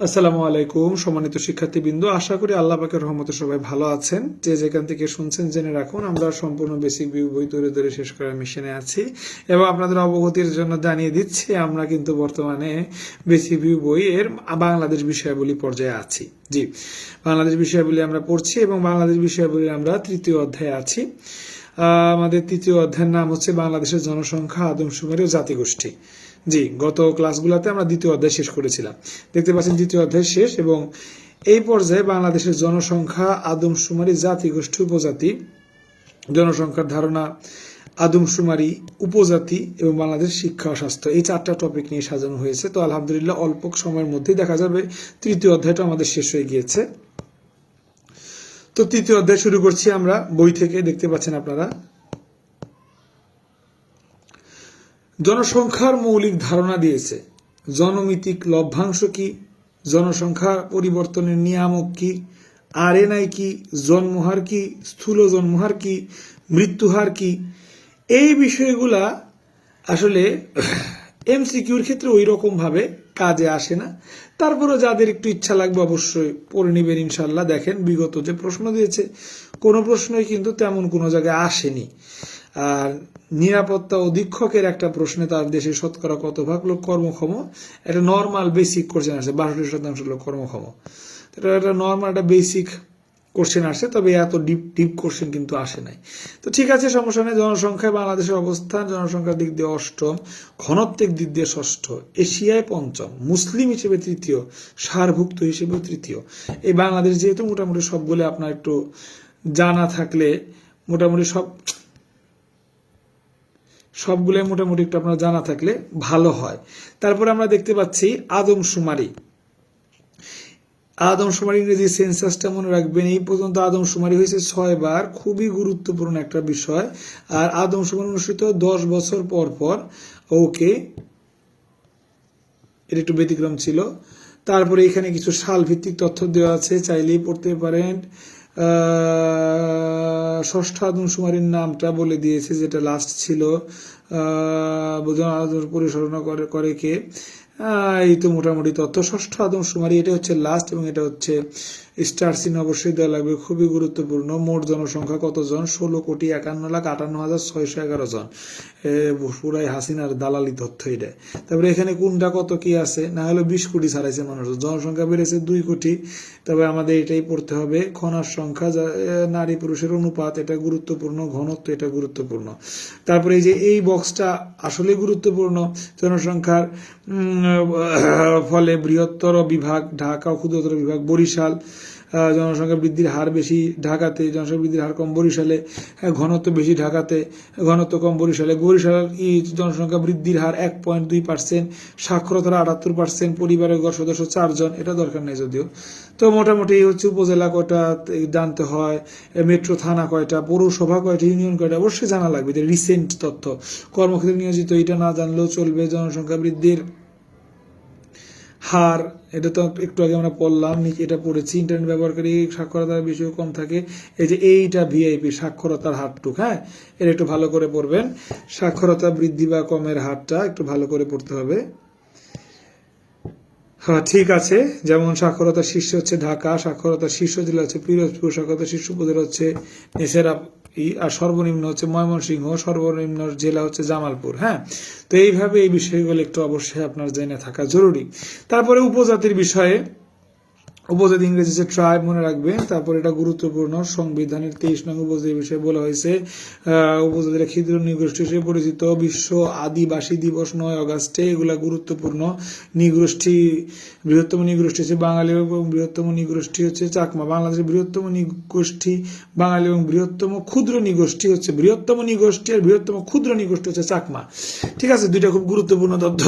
আসসালামু আলাইকুম সম্মানিত শিক্ষার্থীবৃন্দ, আশা করি আল্লাহ পাকের রহমতে সবাই ভালো আছেন। যে যেখান থেকে শুনছেন জেনে রাখুন, আমরা সম্পূর্ণ বেসিক ভিউ বই ধরে শেষ করার মিশনে আছি এবং আপনাদের অবগতির জন্য জানিয়ে দিচ্ছি আমরা কিন্তু বর্তমানে বেসিক ভিউ বই এর বাংলাদেশ বিষয়াবলী পর্যায়ে আছি। জি, বাংলাদেশ বিষয়াবলী আমরা পড়ছি এবং বাংলাদেশ বিষয়াবলী আমরা তৃতীয় অধ্যায়ে আছি। আমাদের তৃতীয় অধ্যায়ের নাম হচ্ছে বাংলাদেশের জনসংখ্যা, আদমশুমারি ও জাতিগোষ্ঠী। জি, গত ক্লাসগুলোতে আমরা দ্বিতীয় অধ্যায় শেষ করেছিলাম। দেখতে পাচ্ছেন দ্বিতীয় অধ্যায় শেষ এবং এই পর্যায়ে বাংলাদেশের জনসংখ্যা, আদমশুমারি, জাতিগোষ্ঠী, উপজাতি, জনসংখ্যার ধারণা, আদমশুমারি, উপজাতি এবং বাংলাদেশ শিক্ষা ও স্বাস্থ্য, এই 4টা টপিক নিয়ে সাজানো হয়েছে। তো আলহামদুলিল্লাহ অল্প সময়ের মধ্যেই দেখা যাবে তৃতীয় অধ্যায়টা আমাদের শেষ হয়ে গিয়েছে। তো তৃতীয় অধ্যায় শুরু করছি আমরা বই থেকে। দেখতে পাচ্ছেন আপনারা, জনসংখ্যার মৌলিক ধারণা দিয়েছে। জনমিতিক লভ্যাংশ কি, জনসংখ্যা পরিবর্তনের নিয়ামক কি, আরএনআই কি, জন্মহার কি, স্থূল জন্মহার কি, মৃত্যুহার কি, এই বিষয়গুলা আসলে এমসিকিউর ক্ষেত্রে ওই রকম ভাবে কাজে আসে না। তারপরে যাদের একটু ইচ্ছা লাগবে অবশ্যই পড়ে নেবেন ইনশাল্লাহ। দেখেন বিগত যে প্রশ্ন দিয়েছে কোনো প্রশ্নই কিন্তু তেমন কোনো জায়গায় আসেনি। আর নিরাপত্তা অধীক্ষকের একটা প্রশ্নে তার দেশে শতকরা কত ভাগ লোক কর্মক্ষম, একটা নর্মাল বেসিক কোশ্চেন আসে, 62% লোক কর্মক্ষম। এটা একটা নর্মাল একটা বেসিক কোশ্চেন আসে, তবে এত ডিপ কোশ্চেন কিন্তু আসে নাই। তো ঠিক আছে, সমস্যা নেই। জনসংখ্যায় বাংলাদেশের অবস্থান, জনসংখ্যার দিক দিয়ে অষ্টম, ঘনত্বের দিক দিয়ে ষষ্ঠ, এশিয়ায় পঞ্চম, মুসলিম হিসেবে তৃতীয়, সারভুক্ত হিসেবে তৃতীয়। এই বাংলাদেশ যেহেতু মোটামুটি সবগুলো আপনার একটু জানা থাকলে, মোটামুটি সবগুলোই মোটামুটি একটু আপনার জানা থাকলে ভালো হয়। তারপরে আমরা দেখতে পাচ্ছি আদমশুমারি। আদমশুমারি ইংরেজি সেন্সাসটা মনে রাখবেন। এই পর্যন্ত আদমশুমারি হয়েছে 6 বার, খুবই গুরুত্বপূর্ণ একটা বিষয়। আর আদমশুমারি অনুষ্ঠিত 10 বছর পর পর। ওকে, এটা একটু ব্যতিক্রম ছিল। তারপরে এখানে কিছু সাল ভিত্তিক তথ্য দেওয়া আছে, চাইলেই পড়তে পারেন। ষষ্ঠ আদমশুমারির নামটা বলে দিয়েছে, যেটা লাস্ট ছিল। পরিচালনা করে কে, এই তো মোটামুটি তথ্য। ষষ্ঠ আদমশুমারি, এটা হচ্ছে লাস্ট এবং এটা হচ্ছে স্টার চিহ্ন অবশ্যই দেওয়া লাগবে, খুবই গুরুত্বপূর্ণ। মোট জনসংখ্যা কতজন? 16,51,58,611 জন। পুরাই হাসিনার দালালি তথ্য এটা। তারপরে এখানে কোনটা কত কি আছে, না হলে 20 কোটি ছাড়াইছে মানুষ, জনসংখ্যা বেড়েছে 2 কোটি। তবে আমাদের এটাই পড়তে হবে। খনার সংখ্যা, নারী পুরুষের অনুপাত, এটা গুরুত্বপূর্ণ। ঘনত্ব, এটা গুরুত্বপূর্ণ। তারপরে এই যে এই বক্সটা আসলে গুরুত্বপূর্ণ, জনসংখ্যার ফলে বৃহত্তর বিভাগ ঢাকা ও ক্ষুদ্রতর বিভাগ বরিশাল। জনসংখ্যা বৃদ্ধির হার বেশি ঢাকাতে, জনসংখ্যা বৃদ্ধির হার কম বরিশালে। ঘনত্ব বেশি ঢাকাতে, ঘনত্ব কম বরিশালে। বরিশাল জনসংখ্যা বৃদ্ধির হার 1.2%, সাক্ষরতার 78%, পরিবারের গড় সদস্য 4 জন। এটা দরকার নেই যদিও। তো মোটামুটি হচ্ছে উপজেলা কয়টা জানতে হয়, মেট্রো থানা কয়টা, পৌরসভা কয়টা, ইউনিয়ন কয়টা, অবশ্যই জানা লাগবে। যে রিসেন্ট তথ্য, কর্মক্ষেত্রে নিয়োজিত, এটা না জানলেও চলবে। জনসংখ্যা বৃদ্ধির হার, এটা তো একটু আগে আমরা পড়লাম, এটা পড়েছি। ইন্টারনেট ব্যবহারকারী সাক্ষরতার বিষয় কম থাকে। এই যে এইটা ভিআইপি সাক্ষরতার হারটুক, হ্যাঁ, এটা একটু ভালো করে পড়বেন। সাক্ষরতা বৃদ্ধি বা কমের হারটা একটু ভালো করে পড়তে হবে। হ্যাঁ, ঠিক আছে। যেমন সাক্ষরতার শীর্ষ হচ্ছে ঢাকা, সাক্ষরতার শীর্ষ জেলা হচ্ছে পিরোজপুর, সাক্ষরতার শীর্ষ উপজেলা হচ্ছে নেসেরা, আর সর্বনিম্ন হচ্ছে ময়মনসিংহ, সর্বনিম্ন জেলা হচ্ছে জামালপুর। হ্যাঁ, তো এইভাবে এই বিষয়গুলো একটু অবশ্যই আপনার জেনে থাকা জরুরি। তারপরে উপজাতির বিষয়ে, উপজাতি ইংরেজি হচ্ছে ট্রাইব, মনে রাখবেন। তারপর এটা গুরুত্বপূর্ণ, সংবিধানের 23 নং উপজাতির বিষয়ে বলা হয়েছে। উপজাতিরা ক্ষুদ্র নৃগোষ্ঠী হিসেবে পরিচিত। বিশ্ব আদিবাসী দিবস 9 আগস্টে। এগুলা গুরুত্বপূর্ণ। নৃগোষ্ঠী, বৃহত্তম নৃগোষ্ঠী হচ্ছে বাঙালি এবং বৃহত্তম নৃগোষ্ঠী হচ্ছে চাকমা। বাংলাদেশের বৃহত্তম নৃগোষ্ঠী বাঙালি এবং বৃহত্তম ক্ষুদ্র নৃগোষ্ঠী হচ্ছে, বৃহত্তম নৃগোষ্ঠী আর বৃহত্তম ক্ষুদ্র নৃগোষ্ঠী হচ্ছে চাকমা। ঠিক আছে, দুইটা খুব গুরুত্বপূর্ণ তথ্য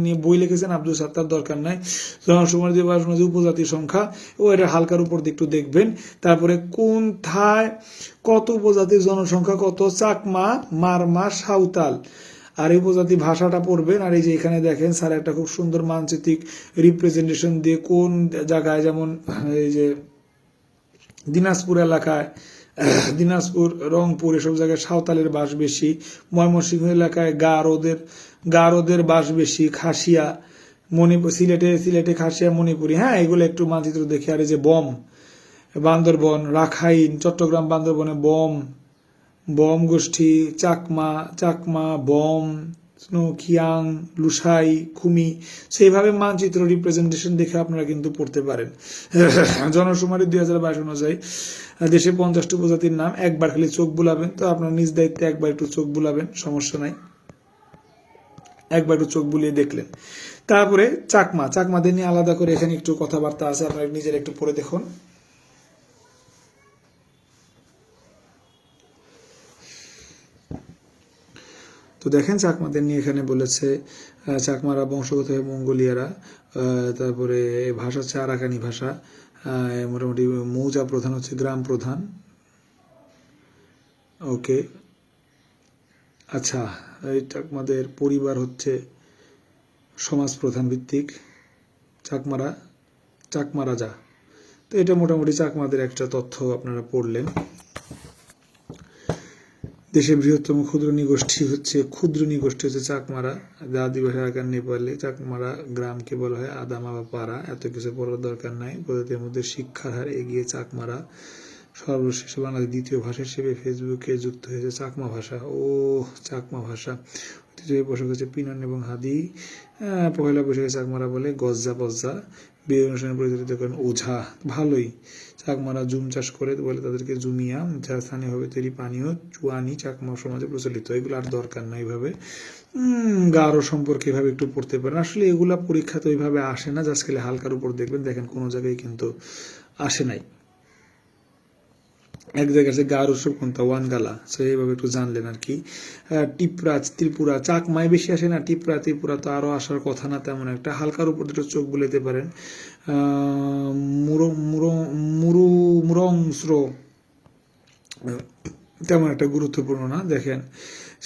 নিয়ে বই লিখেছেন আব্দুল সাত্তার, দরকার নাই। জনসংখ্যা দিবস, উপজাতির সংখ্যা ও এটা হালকার উপর দিয়ে একটু দেখবেন। তারপরে কোনথায় কত উপজাতির জনসংখ্যা কত? চাকমা, মারমা, সাঁওতাল। আর এই উপজাতি ভাষাটা পড়বেন। আর এই যে এখানে দেখেন স্যার একটা খুব সুন্দর মানচিত্রিক রিপ্রেজেন্টেশন দিয়ে কোন জায়গায়, যেমন এই যে দিনাজপুর এলাকায়, দিনাজপুর, রংপুর, এসব জায়গায় সাঁওতালের বাস বেশি। ময়মনসিংহ এলাকায় গারোদের বাস বেশি। খাসিয়া, মণিপুর, সিলেটে খাসিয়া, মণিপুরি, হ্যাঁ এগুলো একটু মানচিত্র দেখে। আর এই যে বম, বান্দরবন, রাখাইন, চট্টগ্রাম, বান্দরবনে বম, বম গোষ্ঠী, চাকমা, বম, খিয়াং, লুসাই, খুমি, সেইভাবে মানচিত্র রিপ্রেজেন্টেশন দেখে আপনারা কিন্তু পড়তে পারেন। জনশুমারি 2022 অনুযায়ী দেশে 50টি উপজাতির নাম। একবার খালি চোখ বুলাবেন, তো আপনার নিজ দায়িত্বে একবার একটু চোখ বুলাবেন, সমস্যা নাই, একবার একটু চোখ বুলিয়ে দেখলেন। তারপরে চাকমাদের নিয়ে আলাদা করে এখানে একটু কথাবার্তা আছে, আপনারা নিজের একটু পড়ে দেখুন। তো দেখেন চাকমাদের নিয়ে এখানে বলেছে, চাকমারা বংশগতভাবে মঙ্গোলিয়ারা, তারপরে ভাষা হচ্ছে আরাকানি ভাষা, মোটামুটি মৌজা প্রধান হচ্ছে গ্রাম প্রধান। ওকে, আচ্ছা, এই চাকমাদের পরিবার হচ্ছে সমাজ প্রধান ভিত্তিক, চাকমা রাজা। তো এটা মোটামুটি চাকমাদের একটা তথ্য আপনারা পড়লেন। দেশের বৃহত্তম ক্ষুদ্র নৃগোষ্ঠী হচ্ছে চাকমারা। আদিবাসী আরাকান নেপালে চাকমারা গ্রামকে বলা হয় আদামা বা পাড়া। এত কিছু পড়ার দরকার নাই। প্রজাতির মধ্যে শিক্ষার হার এগিয়ে চাকমারা। সর্বশেষ বাংলাদেশের দ্বিতীয় ভাষা হিসেবে ফেসবুকে যুক্ত হয়েছে চাকমা ভাষা। চাকমা ভাষা ঐতিহ্যবাহী পোশাক হচ্ছে পিনন এবং হাদি। পয়লা বৈশাখে চাকমারা বলে গজ্জা পজ্জা। বিয়ে অনুষ্ঠানে পরিচালিত করেন ওঝা। ভালোই। চাকমারা জুম চাষ করে বলে তাদেরকে জুমিয়া, যা স্থানীয়ভাবে তৈরি পানীয় চুয়ানি চাকমা সমাজে প্রচলিত। এগুলো আর দরকার নাই। এইভাবে গারো সম্পর্কে এভাবে একটু পড়তে পারেন। আসলে এগুলা পরীক্ষাতে ওইভাবে আসে না, জাস্ট খালি হালকার উপর দেখবেন, দেখেন কোনো জায়গায় কিন্তু আসে নাই। এক জায়গায় আছে গার উৎসব কোনটা, ওয়ানগালা, সো এইভাবে একটু জানলেন আর কি। টিপরা, ত্রিপুরা, চাকমায় বেশি আসে না, ত্রিপুরা তো আরো আসার কথা না তেমন একটা। হালকার উপর দুটো চোখ বুলাইতে পারেন। মুরংস্র তেমন একটা গুরুত্বপূর্ণ না, দেখেন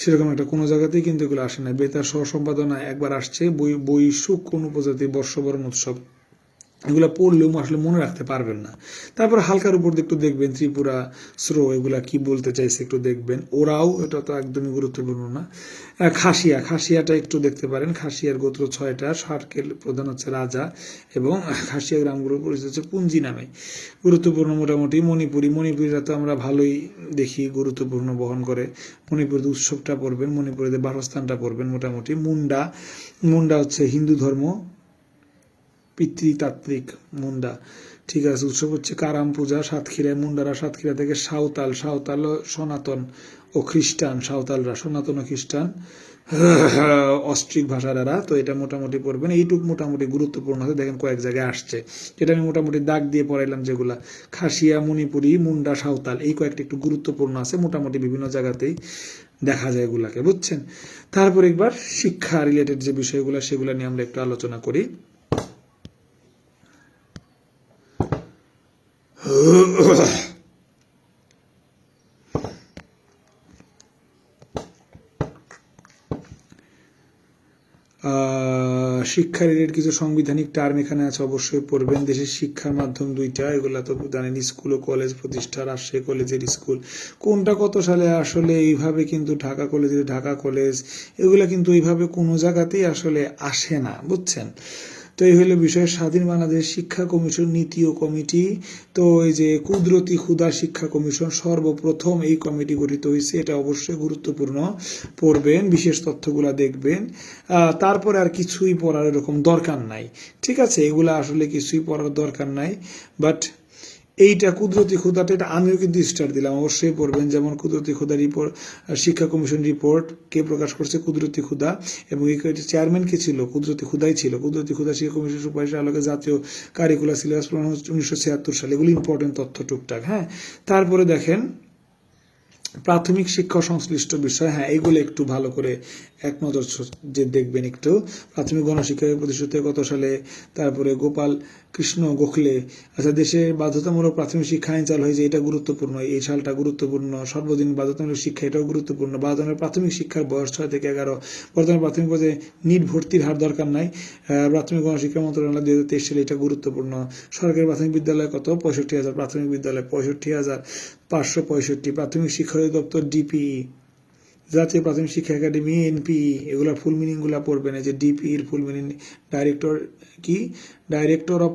সেরকম একটা কোনো জায়গাতেই কিন্তু এগুলো আসে না। বেতার সহ সম্পাদনায় একবার আসছে বৈশুক কোন উপজাতি বর্ষবরণ উৎসব। এগুলা পড়লেও আসলে মনে রাখতে পারবেন না। তারপর হালকার উপর একটু দেখবেন ত্রিপুরা, এগুলা কি বলতে চাইছে একটু দেখবেন। ওরাও, এটা তো একদমই গুরুত্বপূর্ণ না। খাসিয়াটা একটু দেখতে পারেন। খাসিয়ার গোত্র 6টা, সার্কেল প্রধান হচ্ছে রাজা, এবং খাসিয়া গ্রামগুলোর পরিচিত হচ্ছে পুঞ্জি নামে। গুরুত্বপূর্ণ মোটামুটি মণিপুরিরা তো আমরা ভালোই দেখি গুরুত্বপূর্ণ বহন করে। মণিপুরের উৎসবটা পড়বেন, মণিপুরের বাসস্থানটা পড়বেন মোটামুটি। মুন্ডা হচ্ছে হিন্দু ধর্ম, পিতৃতাত্ত্বিক মুন্ডা, ঠিক আছে। উৎসব হচ্ছে কারাম পূজা। সাতক্ষীরায় মুন্ডারা সাতক্ষীরা থেকে সাঁওতাল সনাতন ও খ্রিস্টান, সাঁওতালরা সনাতন ও খ্রিস্টান, অস্ট্রিক ভাষারা। তো এটা মোটামুটি পড়বেন। এইটুক মোটামুটি গুরুত্বপূর্ণ আছে, দেখেন কয়েক জায়গায় আসছে। এটা আমি মোটামুটি দাগ দিয়ে পড়াইলাম যেগুলা। খাসিয়া, মণিপুরি, মুন্ডা, সাঁওতাল, এই কয়েকটি একটু গুরুত্বপূর্ণ আছে, মোটামুটি বিভিন্ন জায়গাতেই দেখা যায় এগুলাকে, বুঝছেন। তারপর একবার শিক্ষা রিলেটেড যে বিষয়গুলো সেগুলো নিয়ে আমরা একটু আলোচনা করি। শিক্ষা রিলেটেড কিছু সাংবিধানিক টার্ম এখানে আছে, অবশ্যই পড়বেন। দেশের শিক্ষার মাধ্যম দুইটা, এগুলা তো জানেন, স্কুল ও কলেজ প্রতিষ্ঠা। রাজশাহী কলেজের স্কুল কোনটা কত সালে আসলে এইভাবে কিন্তু ঢাকা কলেজ, এগুলা কিন্তু এইভাবে কোনো জায়গাতেই আসলে আসে না, বুঝছেন। তো এই হলো বিষয়। স্বাধীন বাংলাদেশ শিক্ষা কমিশন, নীতি ও কমিটি। তো এই যে কুদরতি ক্ষুধা শিক্ষা কমিশন, সর্বপ্রথম এই কমিটি গঠিত হয়েছে, এটা অবশ্যই গুরুত্বপূর্ণ, পড়বেন, বিশেষ তথ্যগুলা দেখবেন। তারপরে আর কিছুই পড়ার এরকম দরকার নাই, ঠিক আছে। এগুলা আসলে কিছুই পড়ার দরকার নাই। বাট এইটা কুদরতি ক্ষুধাটা, এটা আমিও কিন্তু স্টার দিলাম, অবশ্যই পড়বেন। যেমন কুদরতি ক্ষুধা রিপোর্ট, শিক্ষা কমিশন রিপোর্ট কে প্রকাশ করছে, কুদরতি ক্ষুধা, এবং এই চেয়ারম্যান কে ছিল, কুদরতি ক্ষুধাই ছিল। কুদরতি ক্ষুধা শিক্ষা কমিশন সুপারিশের আলোকে জাতীয় কারিকুলার সিলেবাস 1976 সালে। এগুলো ইম্পর্টেন্ট তথ্য টুকটাক, হ্যাঁ। তারপরে দেখেন প্রাথমিক শিক্ষা সংশ্লিষ্ট বিষয়, হ্যাঁ এগুলো একটু ভালো করে এক নজর যে দেখবেন একটু। প্রাথমিক গণশিক্ষা প্রতিষ্ঠিত কত সালে, তারপরে গোপাল কৃষ্ণ গোখলে। আচ্ছা, দেশে বাধ্যতামূলক প্রাথমিক শিক্ষা আইন চালু হয়েছে, এটা গুরুত্বপূর্ণ, এই সালটা গুরুত্বপূর্ণ। সর্বদিন বাধ্যতামূলক শিক্ষা, এটাও গুরুত্বপূর্ণ। বাধ্যতামূলক প্রাথমিক শিক্ষার বয়স 6 থেকে 11। বর্তমানে প্রাথমিক পর্যায়ে নিট ভর্তির হার দরকার নাই। প্রাথমিক গণশিক্ষা মন্ত্রণালয় 2023 সালে, এটা গুরুত্বপূর্ণ। সরকারি প্রাথমিক বিদ্যালয় কত, 65,000 প্রাথমিক বিদ্যালয়, 65,565। প্রাথমিক শিক্ষা অধিদপ্তর ডিপিই জাতীয় প্রাথমিক শিক্ষা একাডেমি এনপিই এগুলোর ফুল মিনিংগুলো পড়বেন। এই যে ডিপির full meaning director of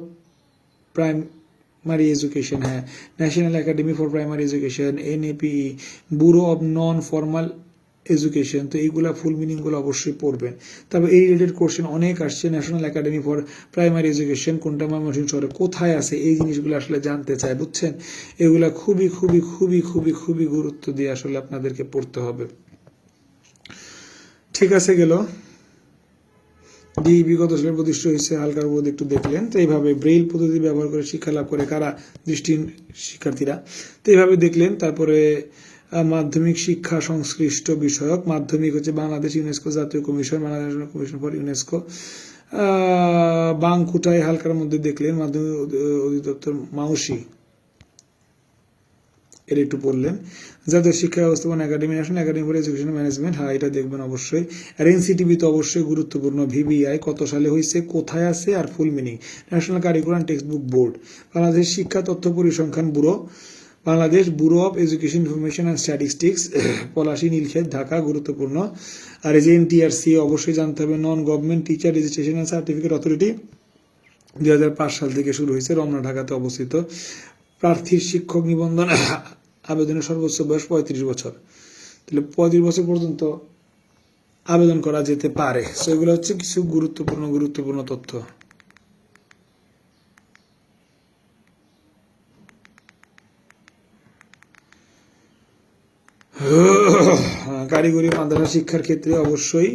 primary education, হ্যাঁ, national academy for primary education, NAPE, bureau of non formal education. তো এইগুলা ফুল মিনিংগুলো অবশ্যই পড়বেন। তবে এই রিলেটেড কোশ্চেন অনেক আসছে। National academy for primary education কোনটা ময়মনসিংহ শহরে কোথায় আছে, এই জিনিসগুলো আসলে জানতে চায়, বুঝছেন? এগুলা খুবই খুবই খুবই খুবই খুবই গুরুত্ব দিয়ে আসলে আপনাদেরকে পড়তে হবে। ঠিক আছে, গেল ডিইবি কত সালে প্রতিষ্ঠা হয়েছে, হালকার বোধ একটু দেখলেন। তো এইভাবে ব্রেইল পদ্ধতি ব্যবহার করে শিক্ষা লাভ করে কারা, দৃষ্টিহীন শিক্ষার্থীরা। তো এইভাবে দেখলেন। তারপরে মাধ্যমিক শিক্ষা সংশ্লিষ্ট বিষয়ক, মাধ্যমিক হচ্ছে বাংলাদেশ ইউনেস্কো জাতীয় commission, Bangladesh commission for UNESCO. বাংকুটায় হালকার মধ্যে দেখলেন মাধ্যমিক অধিদপ্তর মাউসি, এর একটু পড়লেন। জাতীয় শিক্ষা ব্যবস্থাপনা academy, national academy for education management, হ্যাঁ এটা দেখবেন অবশ্যই। আর এনসিটিভি তো অবশ্যই গুরুত্বপূর্ণ। ভিবিআই কত সালে হয়েছে, কোথায় আছে, আর full meaning. National curriculum text book board, Bangladesh শিক্ষা তথ্য পরিসংখ্যান bureau, Bangladesh bureau of education information and statistics, Palashi, Nilkhet, Dhaka, গুরুত্বপূর্ণ। আর এই যে এনটিআরসি অবশ্যই জানতে হবে, non government teacher registration and certificate authority, 2005 সাল থেকে শুরু হয়েছে, রমনা, ঢাকাতে অবস্থিত। প্রার্থীর শিক্ষক নিবন্ধন আবেদনের সর্বোচ্চ বয়স 35 বছর, তাহলে 35 বছর পর্যন্ত আবেদন করা যেতে পারে। সো এগুলো হচ্ছে কিছু গুরুত্বপূর্ণ তথ্য। কারিগরি মাদ্রাসা শিক্ষার ক্ষেত্রে অবশ্যই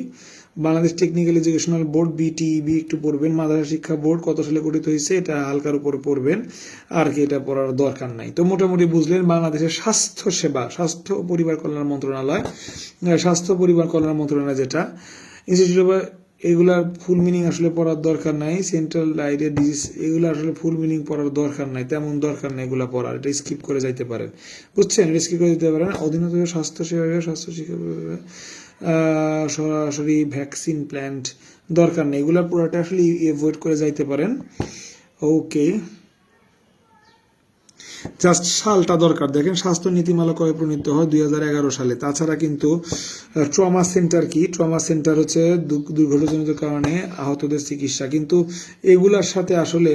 Bangladesh technical educational board BTEB একটু পড়বেন। মাদ্রাসা শিক্ষা বোর্ড কত সালে গঠিত হয়েছে এটা হালকার উপরে পড়বেন, আর কি এটা পড়ার দরকার নাই। তো মোটামুটি বুঝলেন বাংলাদেশের স্বাস্থ্য সেবা, স্বাস্থ্য পরিবার কল্যাণ মন্ত্রণালয়, স্বাস্থ্য পরিবার কল্যাণ মন্ত্রণালয় যেটা ইনস্টিটিউট অফ, এগুলার ফুল মিনিং আসলে পড়ার দরকার নাই। সেন্ট্রাল আইডিয়া ডিজিজ, এগুলো আসলে ফুল মিনিং পড়ার দরকার নাই, তেমন দরকার নাই এগুলো পড়ার, এটা স্কিপ করে যাইতে পারেন, বুঝছেন? এটা স্কিপ করে যেতে পারেন। অধীনত স্বাস্থ্য সেবা, স্বাস্থ্য শিক্ষা, সরাসরি ভ্যাকসিন প্ল্যান্ট দরকার নেই, এগুলো পুরোটা আসলে এভয়েড করে যাইতে পারেন। ওকে, জাস্ট সালটা দরকার দেখেন। স্বাস্থ্য নীতিমালা কবে প্রণীত হয়, 2011 সালে। তাছাড়া কিন্তু ট্রমা সেন্টার কি, ট্রমা সেন্টার হচ্ছে দুর্ঘটনাজনিত কারণে আহতদের চিকিৎসা, কিন্তু এগুলার সাথে আসলে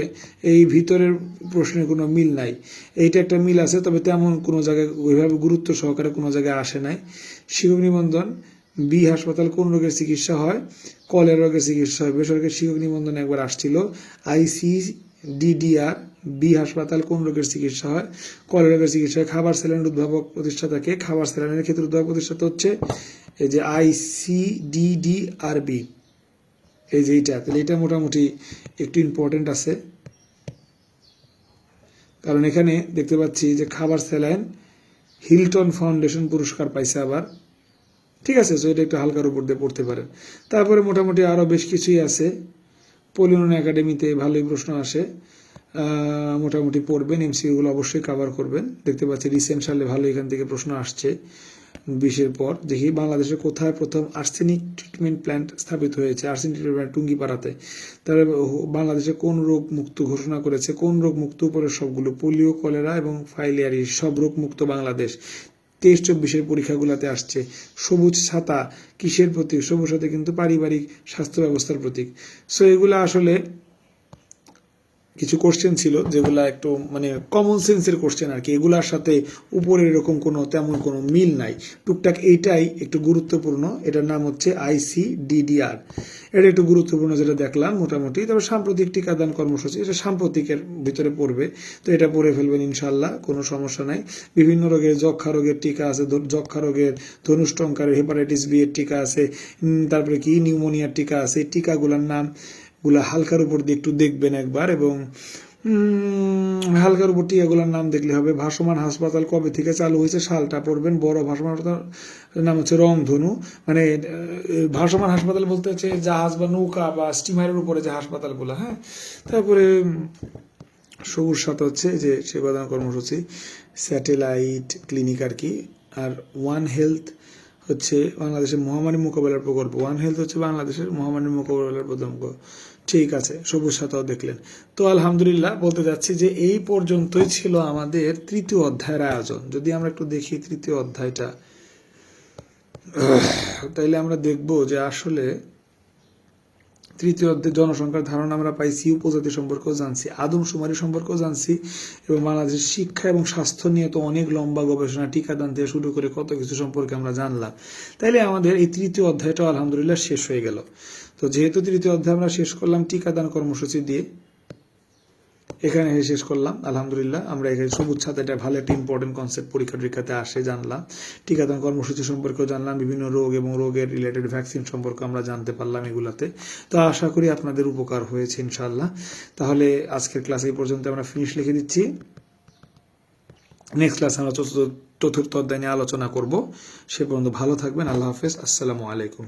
এই ভিতরের প্রশ্নের কোনো মিল নাই। এইটা একটা মিল আছে, তবে তেমন কোনো জায়গায় ওইভাবে গুরুত্ব সহকারে কোনো জায়গায় আসে নাই। শিক্ষক নিবন্ধন, বি হাসপাতাল কোন রোগের চিকিৎসা হয়, কলেরা রোগের চিকিৎসা হয়। বেসরকারি শিক্ষক নিবন্ধন একবার আসছিল। ICDDR, বি হাসপাতাল কোন রোগের চিকিৎসা হয়, কলেরা রোগের চিকিৎসা হয়। খাবার স্যালাইনের উদ্ভাবক প্রতিষ্ঠাতাকে, খাবার স্যালাইনের ক্ষেত্রে উদ্ভাবক প্রতিষ্ঠাতা হচ্ছে এই যে ICDDRB, এই যে এইটা। তাহলে এটা মোটামুটি একটু ইম্পর্টেন্ট আছে, কারণ এখানে দেখতে পাচ্ছি যে খাবার স্যালাইন হিলটন ফাউন্ডেশন পুরস্কার পাইছে আবার, ঠিক আছে। তো এটা একটু হালকার উপর দিয়ে পড়তে পারেন। তারপরে মোটামুটি আরও বেশ কিছুই আছে। পলিউশন একাডেমিতে ভালোই প্রশ্ন আসে, মোটামুটি পড়বেন। এমসিকিউগুলো অবশ্যই কভার করবেন। দেখতে পাচ্ছি রিসেন্ট সালে ভালো এখান থেকে প্রশ্ন আসছে 20-এর পর। দেখি বাংলাদেশে কোথায় প্রথম আর্সেনিক ট্রিটমেন্ট প্ল্যান্ট স্থাপিত হয়েছে, আর্সেনিক ট্রিটমেন্ট টুঙ্গিপাড়াতে। তারপরে বাংলাদেশে কোন রোগ মুক্ত ঘোষণা করেছে, কোন রোগ মুক্ত উপরে সবগুলো, পোলিও, কলেরা এবং ফাইলিয়ারি, সব রোগ মুক্ত বাংলাদেশ। 23-24-এর পরীক্ষাগুলোতে আসছে। সবুজ ছাতা কিসের প্রতীক, সবুজ ছাতা কিন্তু পারিবারিক স্বাস্থ্য ব্যবস্থার প্রতীক। সো এগুলো আসলে কিছু কোশ্চেন ছিল যেগুলা একটু মানে কমন সেন্সের কোশ্চেন আর কি, এগুলার সাথে উপরের এরকম কোনো তেমন কোনো মিল নাই। টুকটাক এইটাই একটু গুরুত্বপূর্ণ, এটার নাম হচ্ছে ICDDR, এটা একটু গুরুত্বপূর্ণ যেটা দেখলাম মোটামুটি। তবে সাম্প্রতিক টিকাদান কর্মসূচি, এটা সাম্প্রতিকের ভিতরে পড়বে, তো এটা পড়ে ফেলবেন ইনশাল্লাহ, কোনো সমস্যা নাই। বিভিন্ন রোগের, যক্ষা রোগের টিকা আছে, যক্ষা রোগের, ধনুষ্টঙ্কারের, হেপাটাইটিস বি এর টিকা আছে, তারপরে কি নিউমোনিয়ার টিকা আছে। টিকাগুলোর নাম গুলা হালকার উপর দিয়ে একটু দেখবেন একবার, এবং হালকার উপর টিকাগুলোর নাম দেখলে হবে। ভাসমান হাসপাতাল কবে থেকে চালু হয়েছে, সালটা পড়বেন। বড় ভাসমান হাসপাতাল নাম হচ্ছে রংধনু, মানে ভাসমান হাসপাতাল বলতে হচ্ছে জাহাজ বা নৌকা বা স্টিমারের উপরে যে হাসপাতালগুলো, হ্যাঁ। তারপরে সবুজ সাথে হচ্ছে যে সেবাদান কর্মসূচি, স্যাটেলাইট ক্লিনিক আর কি। আর ওয়ান হেলথ হচ্ছে বাংলাদেশের মহামারী মোকাবেলার প্রকল্প, ওয়ান হেলথ হচ্ছে বাংলাদেশের মহামারী মোকাবেলার প্রকল্প, ঠিক আছে। সবুজ সাথেও দেখলেন। তো আলহামদুলিল্লাহ বলতে যাচ্ছি যে এই পর্যন্তই ছিল আমাদের তৃতীয় অধ্যায়ের আয়োজন। যদি আমরা একটু দেখি তৃতীয় অধ্যায়টা, তাইলে আমরা দেখব যে আসলে তৃতীয় অধ্যায়ে জনসংখ্যার ধারণা আমরা পাইছি, উপজাতি সম্পর্কেও জানছি, আদমশুমারি সম্পর্কেও জানছি, এবং বাংলাদেশের শিক্ষা এবং স্বাস্থ্য নিয়ে তো অনেক লম্বা গবেষণা, টিকাদান থেকে শুরু করে কত কিছু সম্পর্কে আমরা জানলাম। তাইলে আমাদের এই তৃতীয় অধ্যায়টাও আলহামদুলিল্লাহ শেষ হয়ে গেল। তো যেহেতু তৃতীয় অধ্যায় আমরা শেষ করলাম টিকাদান কর্মসূচি দিয়ে, এখানে শেষ করলাম আলহামদুলিল্লাহ। আমরা এখানে সবুজ ছাতা, এটা ভালো একটা ইম্পর্টেন্ট কনসেপ্ট, পরীক্ষা টরীক্ষাতে আসে, জানলাম। টিকাদান কর্মসূচি সম্পর্কেও জানলাম, বিভিন্ন রোগ এবং রোগের রিলেটেড ভ্যাকসিন সম্পর্কে আমরা জানতে পারলাম এগুলাতে। তো আশা করি আপনাদের উপকার হয়েছে ইনশাআল্লাহ। তাহলে আজকের ক্লাস এই পর্যন্ত আমরা ফিনিশ লিখে দিচ্ছি। নেক্সট ক্লাস আমরা চতুর্থ অধ্যায় নিয়ে আলোচনা করব। সে পর্যন্ত ভালো থাকবেন। আল্লাহ হাফেজ। আসসালামু আলাইকুম।